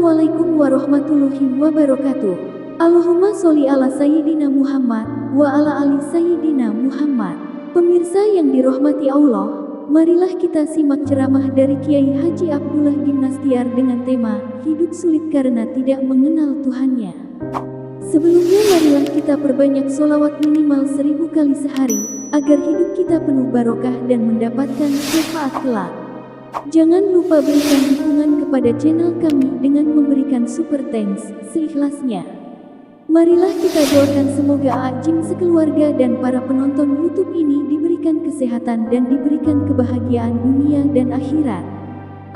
Assalamualaikum warahmatullahi wabarakatuh. Allahumma sholli ala Sayyidina Muhammad wa ala ali Sayyidina Muhammad. Pemirsa yang dirahmati Allah, marilah kita simak ceramah dari Kiai Haji Abdullah bin Nastiar dengan tema Hidup Sulit Karena Tidak Mengenal Tuhannya. Sebelumnya marilah kita perbanyak sholawat minimal 1000 kali sehari, agar hidup kita penuh barokah dan mendapatkan syafaat kelak. Jangan lupa berikan dukungan kepada channel kami dengan memberikan super thanks seikhlasnya. Marilah kita doakan semoga Ajim sekeluarga dan para penonton YouTube ini diberikan kesehatan dan diberikan kebahagiaan dunia dan akhirat.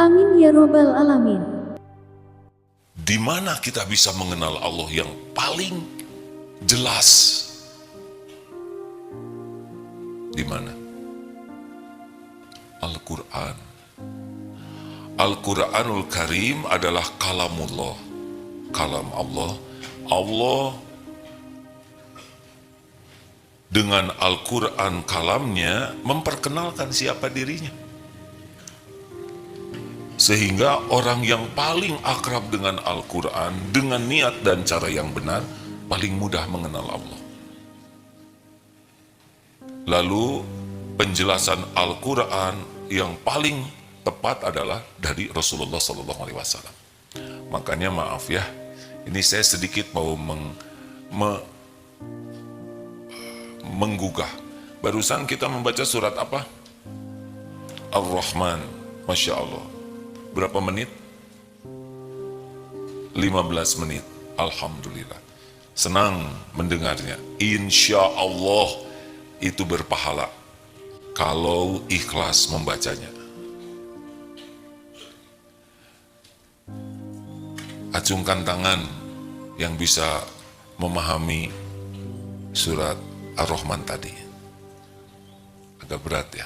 Amin ya robbal alamin. Di mana kita bisa mengenal Allah yang paling jelas? Di mana? Al-Quran. Al-Quranul Karim adalah kalamullah, kalam Allah. Allah dengan Al-Quran kalamnya memperkenalkan siapa dirinya. Sehingga orang yang paling akrab dengan Al-Quran, dengan niat dan cara yang benar, paling mudah mengenal Allah. Lalu penjelasan Al-Quran yang paling tepat adalah dari Rasulullah SAW. Makanya maaf ya, ini saya sedikit mau menggugah. Barusan kita membaca surat apa? Ar-Rahman, Masya Allah. Berapa menit? 15 menit. Alhamdulillah. Senang mendengarnya. Insya Allah itu berpahala kalau ikhlas membacanya. Acungkan tangan yang bisa memahami surat Ar-Rahman tadi. Agak berat ya.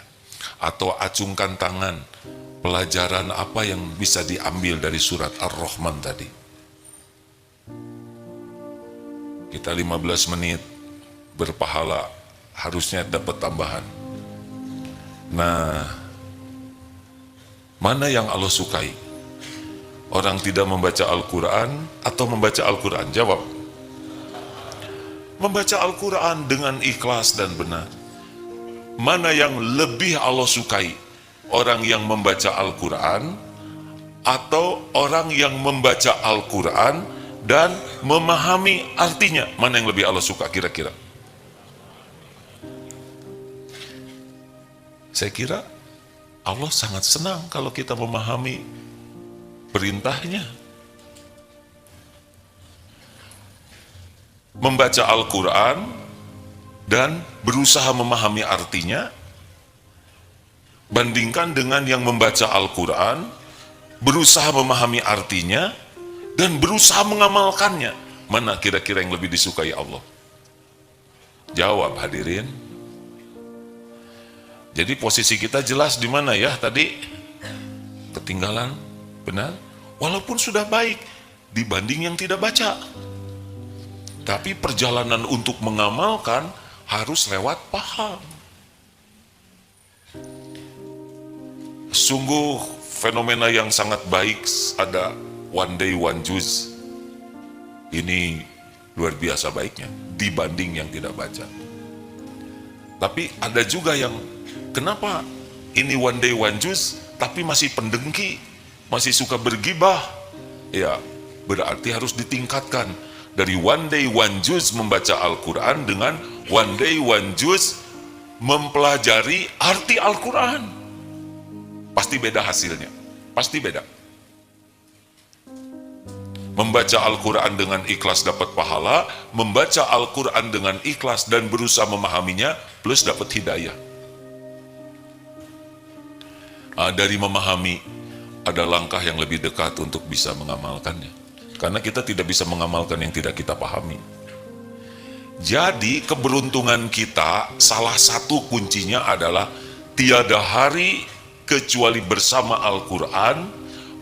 Atau acungkan tangan, pelajaran apa yang bisa diambil dari surat Ar-Rahman tadi. Kita 15 menit berpahala, harusnya dapat tambahan. Nah, mana yang Allah sukai? Orang tidak membaca Al-Quran atau membaca Al-Quran? Jawab. Membaca Al-Quran dengan ikhlas dan benar. Mana yang lebih Allah sukai? Orang yang membaca Al-Quran atau orang yang membaca Al-Quran dan memahami artinya? Mana yang lebih Allah suka kira-kira? Saya kira Allah sangat senang kalau kita memahami perintahnya. Membaca Al-Quran dan berusaha memahami artinya, bandingkan dengan yang membaca Al-Quran, berusaha memahami artinya, dan berusaha mengamalkannya. Mana kira-kira yang lebih disukai Allah? Jawab hadirin. Jadi posisi kita jelas di mana ya tadi? Ketinggalan. Benar, walaupun sudah baik dibanding yang tidak baca. Tapi perjalanan untuk mengamalkan harus lewat paham. Sungguh fenomena yang sangat baik ada one day one juz. Ini luar biasa baiknya dibanding yang tidak baca. Tapi ada juga yang kenapa ini one day one juz tapi masih pendengki, masih suka bergibah, ya berarti harus ditingkatkan dari one day one juz membaca Al-Quran dengan one day one juz mempelajari arti Al-Quran. Pasti beda hasilnya, pasti beda. Membaca Al-Quran dengan ikhlas dapat pahala, membaca Al-Quran dengan ikhlas dan berusaha memahaminya plus dapat hidayah. Dari memahami ada langkah yang lebih dekat untuk bisa mengamalkannya. Karena kita tidak bisa mengamalkan yang tidak kita pahami. Jadi keberuntungan kita, salah satu kuncinya adalah tiada hari kecuali bersama Al-Quran,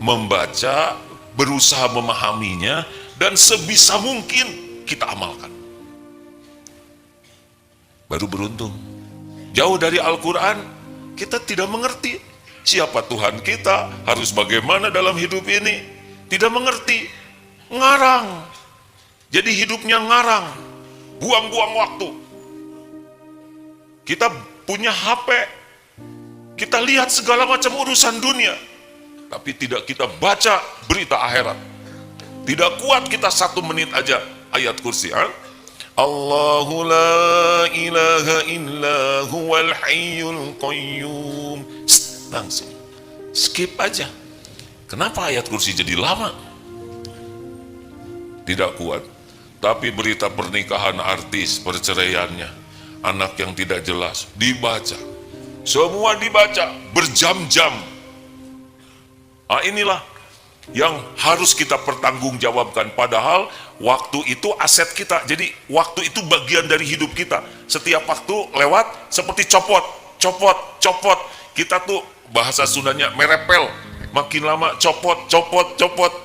membaca, berusaha memahaminya, dan sebisa mungkin kita amalkan. Baru beruntung. Jauh dari Al-Quran, kita tidak mengerti siapa Tuhan kita, harus bagaimana dalam hidup ini. tidak mengerti, ngarang. Jadi hidupnya ngarang, buang-buang waktu. Kita punya HP, kita lihat segala macam urusan dunia, tapi tidak kita baca berita akhirat. Tidak kuat kita 1 menit aja ayat kursi. Allahu la ilaha illa huwal hayyul qayyum. Langsung skip aja. Kenapa ayat kursi jadi lama? Tidak kuat. Tapi berita pernikahan artis, perceraiannya, anak yang tidak jelas, dibaca. Semua dibaca berjam-jam. Inilah yang harus kita pertanggungjawabkan. Padahal waktu itu aset kita. Jadi waktu itu bagian dari hidup kita. Setiap waktu lewat seperti copot. Kita tuh bahasa Sundanya merepel. Makin lama copot.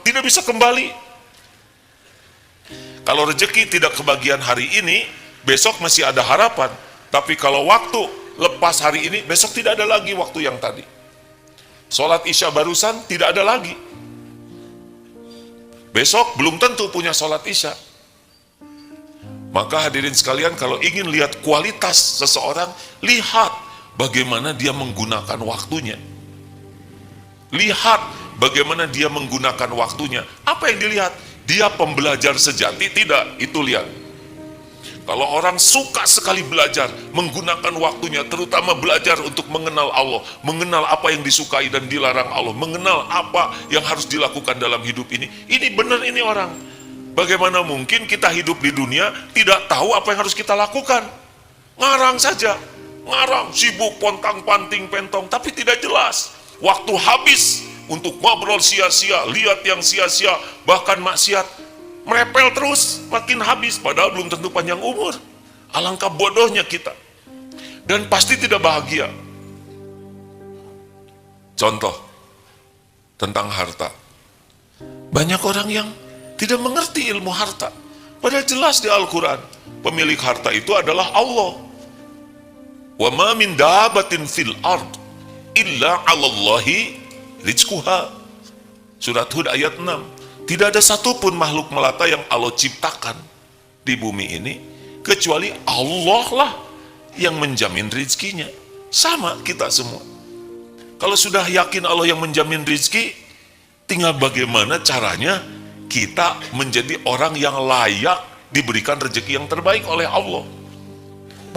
Tidak bisa kembali. Kalau rezeki tidak kebagian hari ini, besok masih ada harapan. Tapi kalau waktu lepas hari ini, besok tidak ada lagi waktu yang tadi. Sholat Isya barusan tidak ada lagi. Besok belum tentu punya sholat Isya. Maka hadirin sekalian, kalau ingin lihat kualitas seseorang, lihat bagaimana dia menggunakan waktunya. Lihat bagaimana dia menggunakan waktunya. Apa yang dilihat? Dia pembelajar sejati? Tidak, itu lihat. Kalau orang suka sekali belajar, menggunakan waktunya, terutama belajar untuk mengenal Allah, mengenal apa yang disukai dan dilarang Allah, mengenal apa yang harus dilakukan dalam hidup ini benar ini orang. Bagaimana mungkin kita hidup di dunia tidak tahu apa yang harus kita lakukan? Ngarang saja, ngarang, sibuk, pontang-panting, pentong, tapi tidak jelas. Waktu habis untuk ngobrol sia-sia, lihat yang sia-sia, bahkan maksiat, merepel terus, makin habis, padahal belum tentu panjang umur. Alangkah bodohnya kita. Dan pasti tidak bahagia. Contoh, tentang harta. Banyak orang yang tidak mengerti ilmu harta. Padahal jelas di Al-Quran, pemilik harta itu adalah Allah. Wa ma min dabatin fil ard, illa 'alallahi rizquha. Surat Hud ayat 6. Tidak ada satupun makhluk melata yang Allah ciptakan di bumi ini, kecuali Allah lah yang menjamin rizkinya. Sama kita semua. Kalau sudah yakin Allah yang menjamin rizki, tinggal bagaimana caranya kita menjadi orang yang layak diberikan rezeki yang terbaik oleh Allah.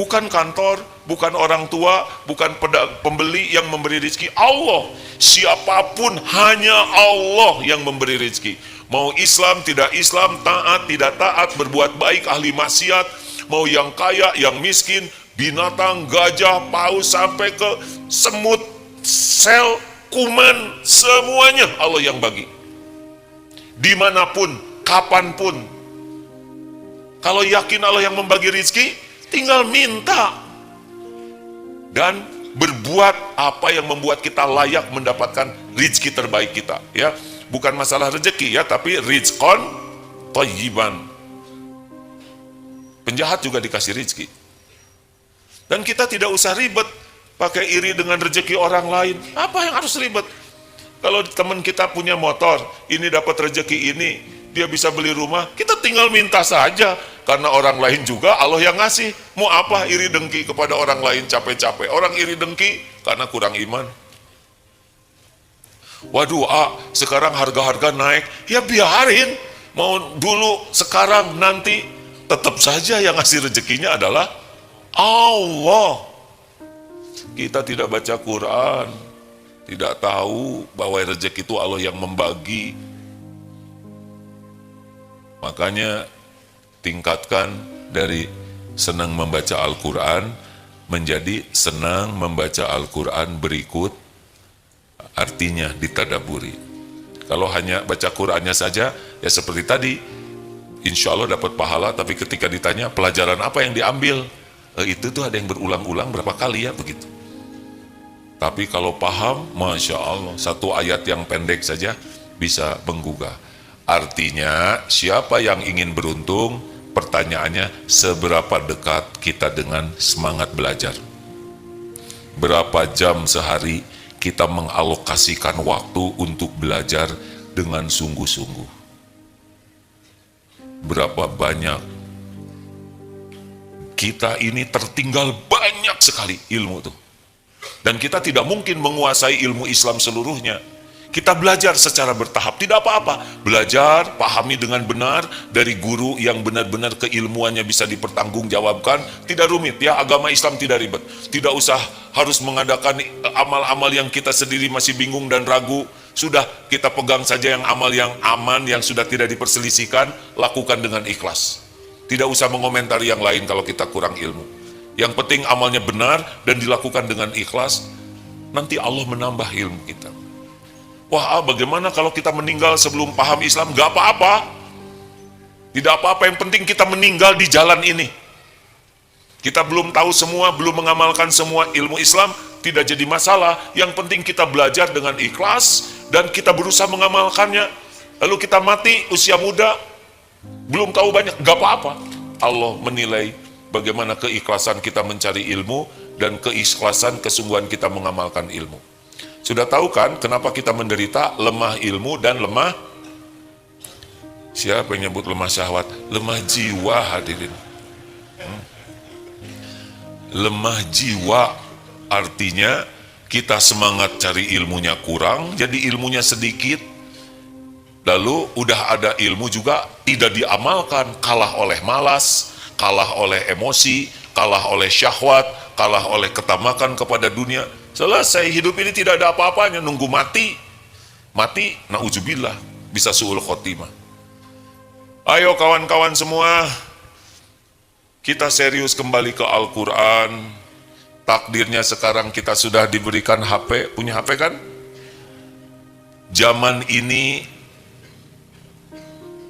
Bukan kantor, bukan orang tua, bukan pembeli yang memberi rezeki, Allah. Siapapun, hanya Allah yang memberi rezeki. Mau Islam, tidak Islam, taat, tidak taat, berbuat baik, ahli maksiat, mau yang kaya, yang miskin, binatang, gajah, paus, sampai ke semut, sel, kuman, semuanya Allah yang bagi. Dimanapun, kapanpun. Kalau yakin Allah yang membagi rezeki, tinggal minta dan berbuat apa yang membuat kita layak mendapatkan rezeki terbaik kita, ya. Bukan masalah rezeki, ya, tapi rizqan thayyiban. Penjahat juga dikasih rezeki. Dan kita tidak usah ribet pakai iri dengan rezeki orang lain. Apa yang harus ribet? Kalau teman kita punya motor, ini dapat rezeki ini, dia bisa beli rumah, kita tinggal minta saja. Karena orang lain juga Allah yang ngasih. Mau apa iri dengki kepada orang lain capek-capek? Orang iri dengki karena kurang iman. Waduh, sekarang harga-harga naik. Ya biarin. Mau dulu, sekarang, nanti. Tetap saja yang ngasih rezekinya adalah Allah. Kita tidak baca Quran, tidak tahu bahwa rezeki itu Allah yang membagi. Makanya tingkatkan dari senang membaca Al-Quran menjadi senang membaca Al-Quran berikut artinya ditadaburi. Kalau hanya baca Qurannya saja, ya seperti tadi, insya Allah dapat pahala, tapi ketika ditanya pelajaran apa yang diambil, itu tuh ada yang berulang-ulang berapa kali, ya begitu. Tapi kalau paham, Masya Allah, satu ayat yang pendek saja bisa menggugah. Artinya, siapa yang ingin beruntung, pertanyaannya, seberapa dekat kita dengan semangat belajar? Berapa jam sehari kita mengalokasikan waktu untuk belajar dengan sungguh-sungguh. Berapa banyak kita ini tertinggal banyak sekali ilmu tuh. Dan kita tidak mungkin menguasai ilmu Islam seluruhnya. Kita belajar secara bertahap, tidak apa-apa. Belajar, pahami dengan benar dari guru yang benar-benar keilmuannya bisa dipertanggungjawabkan. Tidak rumit ya, agama Islam tidak ribet. Tidak usah harus mengadakan amal-amal yang kita sendiri masih bingung dan ragu. Sudah, kita pegang saja yang amal yang aman, yang sudah tidak diperselisihkan, lakukan dengan ikhlas. Tidak usah mengomentari yang lain kalau kita kurang ilmu. Yang penting amalnya benar dan dilakukan dengan ikhlas, nanti Allah menambah ilmu kita. Wah, bagaimana kalau kita meninggal sebelum paham Islam? Gak apa-apa. Tidak apa-apa, yang penting kita meninggal di jalan ini. Kita belum tahu semua, belum mengamalkan semua ilmu Islam, tidak jadi masalah. Yang penting kita belajar dengan ikhlas dan kita berusaha mengamalkannya. Lalu kita mati usia muda, belum tahu banyak, gak apa-apa. Allah menilai bagaimana keikhlasan kita mencari ilmu dan keikhlasan kesungguhan kita mengamalkan ilmu. Sudah tahu kan kenapa kita menderita lemah ilmu dan lemah, siapa yang nyebut lemah syahwat? Lemah jiwa, hadirin. Lemah jiwa artinya kita semangat cari ilmunya kurang, jadi ilmunya sedikit. Lalu udah ada ilmu juga tidak diamalkan, kalah oleh malas, kalah oleh emosi, kalah oleh syahwat, kalah oleh ketamakan kepada dunia. Selesai, hidup ini tidak ada apa-apanya, nunggu mati. Mati, na'udzubillah, bisa su'ul khotimah. Ayo kawan-kawan semua, kita serius kembali ke Al-Quran. Takdirnya sekarang kita sudah diberikan HP, punya HP kan? Zaman ini,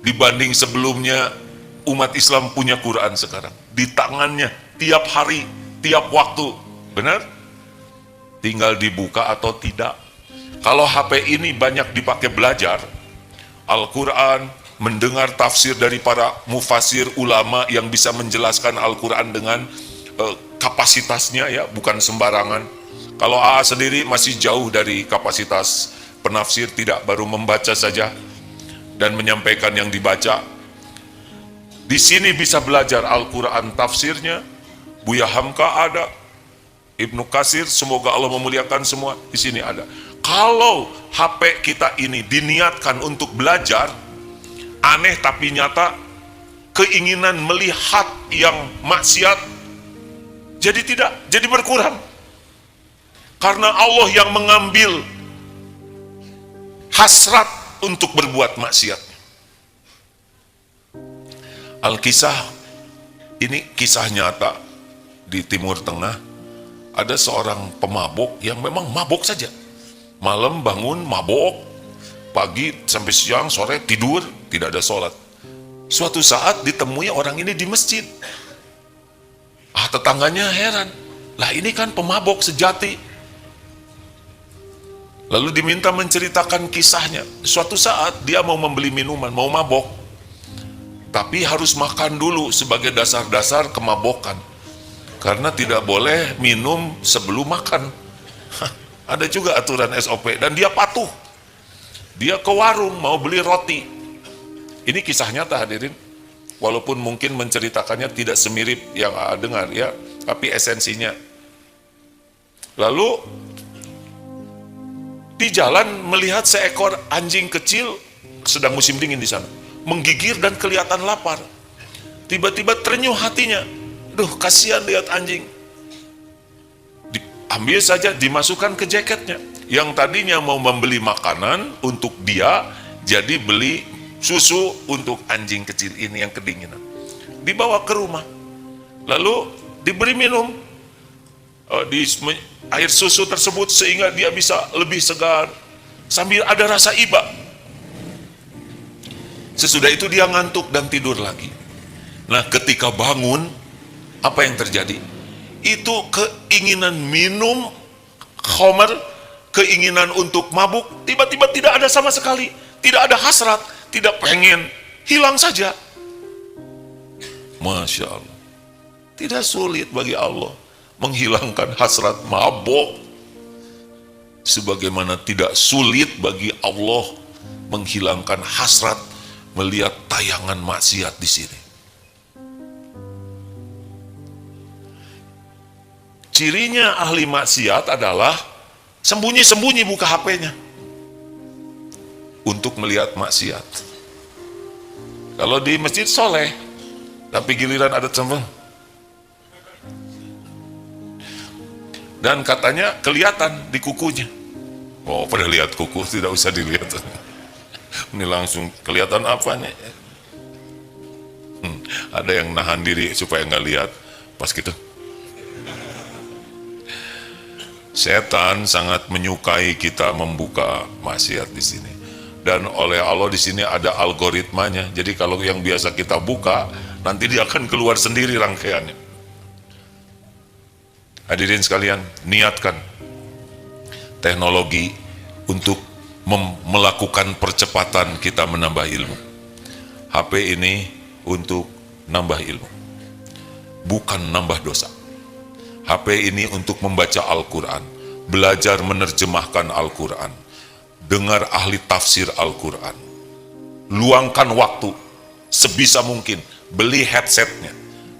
dibanding sebelumnya, umat Islam punya Quran sekarang. Di tangannya, tiap hari, tiap waktu. Benar? Tinggal dibuka atau tidak. Kalau HP ini banyak dipakai belajar Al-Quran, mendengar tafsir dari para mufasir ulama yang bisa menjelaskan Al-Quran dengan kapasitasnya ya, bukan sembarangan. Kalau AA sendiri masih jauh dari kapasitas penafsir, tidak, baru membaca saja dan menyampaikan yang dibaca. Di sini bisa belajar Al-Quran tafsirnya, Buya Hamka ada, Ibnu Katsir, semoga Allah memuliakan semua, di sini ada. Kalau HP kita ini diniatkan untuk belajar, aneh tapi nyata, keinginan melihat yang maksiat jadi berkurang. Karena Allah yang mengambil hasrat untuk berbuat maksiat. Al-Kisah, ini kisah nyata di Timur Tengah. Ada seorang pemabuk yang memang mabuk saja. Malam bangun mabuk, pagi sampai siang, sore tidur, tidak ada sholat. Suatu saat ditemui orang ini di masjid. Tetangganya heran, lah ini kan pemabuk sejati. Lalu diminta menceritakan kisahnya. Suatu saat dia mau membeli minuman, mau mabok, tapi harus makan dulu sebagai dasar-dasar kemabokan. Karena tidak boleh minum sebelum makan. Ada juga aturan SOP, dan dia patuh. Dia ke warung mau beli roti. Ini kisah nyata, hadirin. Walaupun mungkin menceritakannya tidak semirip yang dengar ya, tapi esensinya. Lalu di jalan melihat seekor anjing kecil, sedang musim dingin di sana, menggigir dan kelihatan lapar. Tiba-tiba terenyuh hatinya. Duh, kasihan lihat anjing. Diambil saja, dimasukkan ke jaketnya. Yang tadinya mau membeli makanan untuk dia, jadi beli susu untuk anjing kecil ini yang kedinginan. Dibawa ke rumah. Lalu diberi minum di air susu tersebut sehingga dia bisa lebih segar. Sambil ada rasa iba. Sesudah itu dia ngantuk dan tidur lagi. Nah, ketika bangun, apa yang terjadi? Itu keinginan minum khamar, keinginan untuk mabuk, tiba-tiba tidak ada sama sekali. Tidak ada hasrat, tidak pengen, hilang saja. Masya Allah. Tidak sulit bagi Allah menghilangkan hasrat mabuk, sebagaimana tidak sulit bagi Allah menghilangkan hasrat melihat tayangan maksiat di sini. Cirinya ahli maksiat adalah sembunyi-sembunyi buka HP-nya untuk melihat maksiat. Kalau di masjid soleh, tapi giliran ada sembung. Dan katanya kelihatan di kukunya. Oh, pada lihat kuku, tidak usah dilihat. Ini langsung kelihatan apa nih? Ada yang nahan diri supaya nggak lihat pas gitu. Setan sangat menyukai kita membuka maksiat di sini. Dan oleh Allah di sini ada algoritmanya. Jadi kalau yang biasa kita buka, nanti dia akan keluar sendiri rangkaiannya. Hadirin sekalian, niatkan teknologi untuk melakukan percepatan kita menambah ilmu. HP ini untuk nambah ilmu, bukan nambah dosa. HP ini untuk membaca Al-Quran, belajar menerjemahkan Al-Quran, dengar ahli tafsir Al-Quran. Luangkan waktu sebisa mungkin, beli headsetnya,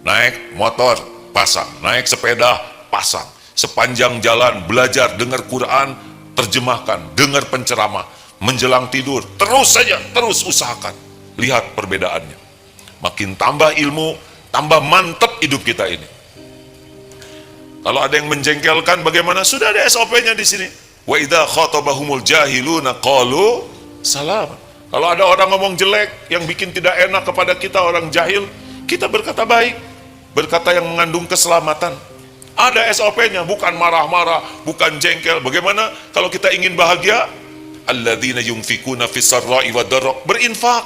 naik motor pasang, naik sepeda pasang, sepanjang jalan belajar dengar Quran, terjemahkan, dengar penceramah, menjelang tidur, terus saja, terus usahakan. Lihat perbedaannya. Makin tambah ilmu, tambah mantap hidup kita ini. Kalau ada yang menjengkelkan, bagaimana? Sudah ada SOP-nya di sini. Wa idza khatabahumul jahiluna qalu salam. Kalau ada orang ngomong jelek yang bikin tidak enak kepada kita, orang jahil, kita berkata baik, berkata yang mengandung keselamatan. Ada SOP-nya, bukan marah-marah, bukan jengkel. Bagaimana kalau kita ingin bahagia? Alladzina yunfikuna fis sarra'i wad dharra, berinfak.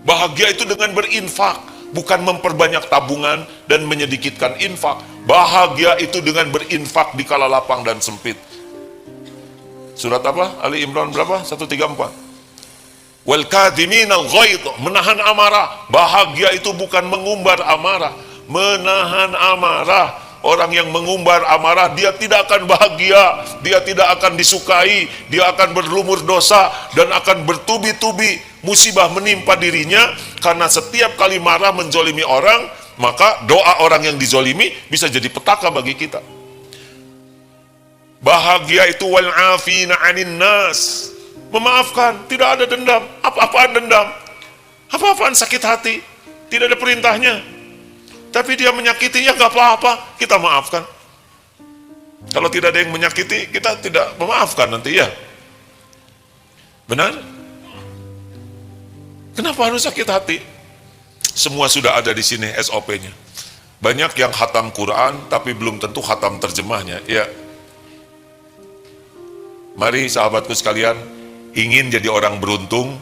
Bahagia itu dengan berinfak, bukan memperbanyak tabungan dan menyedikitkan infak. Bahagia itu dengan berinfak di kala lapang dan sempit. Surat apa? Ali Imran berapa? 134. Wal kadhiminal ghaidh, menahan amarah. Bahagia itu bukan mengumbar amarah, menahan amarah. Orang yang mengumbar amarah, dia tidak akan bahagia, dia tidak akan disukai, dia akan berlumur dosa dan akan bertubi-tubi musibah menimpa dirinya. Karena setiap kali marah menzolimi orang, maka doa orang yang dizolimi bisa jadi petaka bagi kita. Bahagia itu wal afina 'anin nas, memaafkan, tidak ada dendam. Apa-apaan dendam? Apa-apaan sakit hati? Tidak ada perintahnya. Tapi dia menyakitinya gak apa-apa, kita maafkan. Kalau tidak ada yang menyakiti, kita tidak memaafkan nanti ya. Benar? Kenapa harus sakit hati? Semua sudah ada di sini SOP-nya. Banyak yang khatam Quran, tapi belum tentu khatam terjemahnya. Ya. Mari sahabatku sekalian, ingin jadi orang beruntung,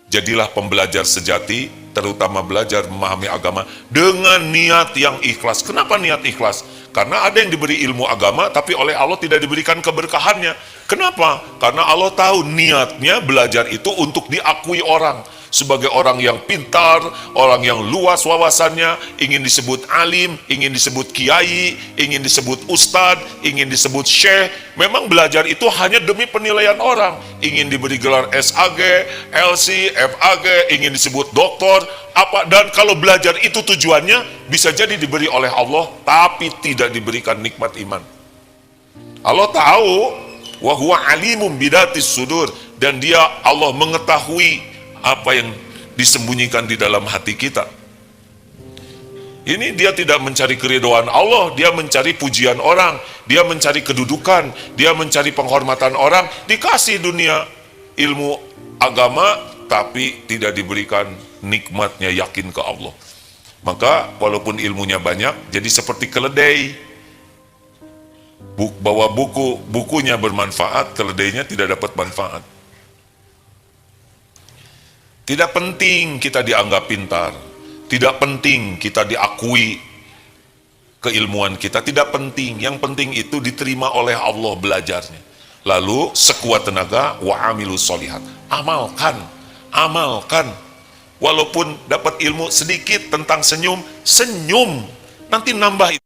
jadilah pembelajar sejati, terutama belajar memahami agama dengan niat yang ikhlas. Kenapa niat ikhlas? Karena ada yang diberi ilmu agama, tapi oleh Allah tidak diberikan keberkahannya. Kenapa? Karena Allah tahu niatnya belajar itu untuk diakui orang. Sebagai orang yang pintar, orang yang luas wawasannya, ingin disebut alim, ingin disebut kiai, ingin disebut ustadz, ingin disebut syekh. Memang belajar itu hanya demi penilaian orang. Ingin diberi gelar SAG, LC, FAG, ingin disebut doktor, apa. Dan kalau belajar itu tujuannya, bisa jadi diberi oleh Allah, tapi tidak diberikan nikmat iman. Allah tahu, wa huwa alimum bidatis sudur, dan dia Allah mengetahui apa yang disembunyikan di dalam hati kita. Ini dia tidak mencari keridhaan Allah, dia mencari pujian orang, dia mencari kedudukan, dia mencari penghormatan orang, dikasih dunia ilmu agama, tapi tidak diberikan nikmatnya yakin ke Allah. Maka walaupun ilmunya banyak, jadi seperti keledai. Bawa bukunya bermanfaat, keledainya tidak dapat manfaat. Tidak penting kita dianggap pintar, tidak penting kita diakui keilmuan kita, tidak penting. Yang penting itu diterima oleh Allah belajarnya. Lalu sekuat tenaga wa amilus solihat, amalkan, amalkan. Walaupun dapat ilmu sedikit tentang senyum, senyum, nanti nambah.